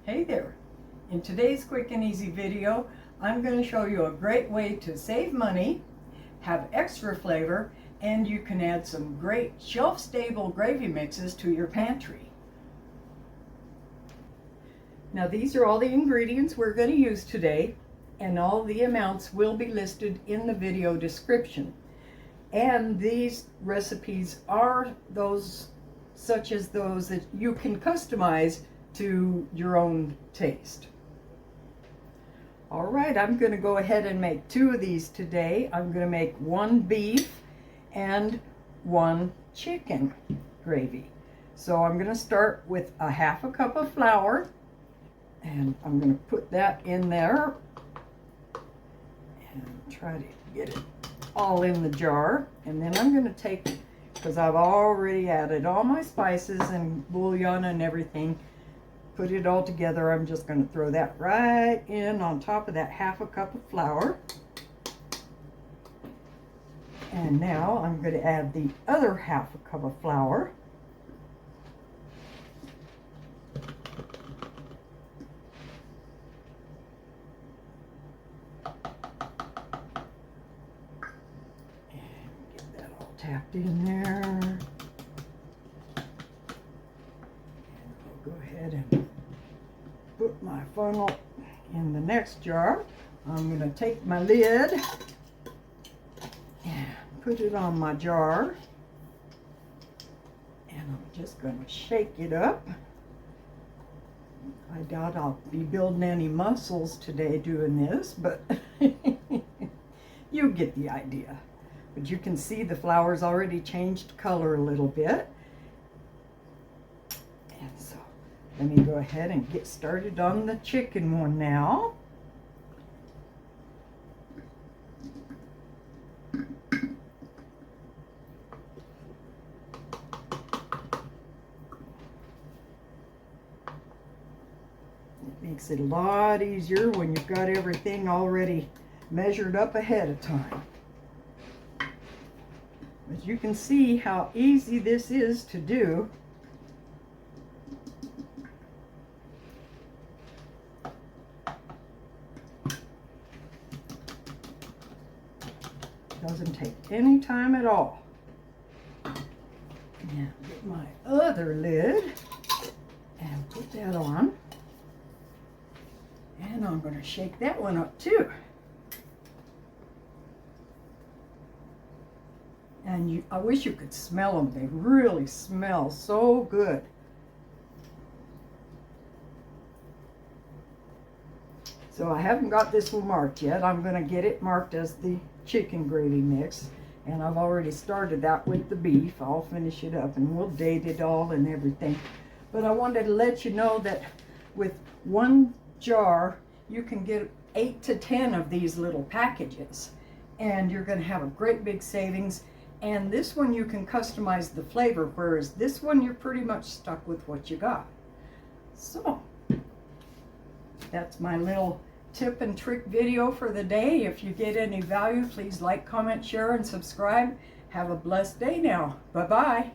Hey there! In today's quick and easy video, I'm going to show you a great way to save money, have extra flavor, and you can add some great shelf-stable gravy mixes to your pantry. Now these are all the ingredients we're going to use today, and all the amounts will be listed in the video description. And these recipes are such as those that you can customize to your own taste. All right, I'm going to go ahead and make two of these today. I'm going to make one beef and one chicken gravy. So I'm going to start with a half a cup of flour, and I'm going to put that in there and try to get it all in the jar. And then I'm going to take, because I've already added all my spices and bouillon and everything, put it all together. I'm just going to throw that right in on top of that half a cup of flour. And now I'm going to add the other half a cup of flour. And get that all tapped in there. Go ahead and put my funnel in the next jar. I'm going to take my lid and put it on my jar, and I'm just going to shake it up. I doubt I'll be building any muscles today doing this, but you get the idea. But you can see the flour's already changed color a little bit. And so let me go ahead and get started on the chicken one now. It makes it a lot easier when you've got everything already measured up ahead of time. But you can see how easy this is to do. Doesn't take any time at all. Now get my other lid and put that on. And I'm going to shake that one up too. And I wish you could smell them. They really smell so good. So I haven't got this one marked yet. I'm going to get it marked as the chicken gravy mix, and I've already started that with the beef. I'll finish it up and we'll date it all and everything. But I wanted to let you know that with one jar you can get 8 to 10 of these little packages, and you're going to have a great big savings. And this one you can customize the flavor, whereas this one you're pretty much stuck with what you got. So that's my little tip and trick video for the day. If you get any value, please like, comment, share, and subscribe. Have a blessed day now. Bye-bye.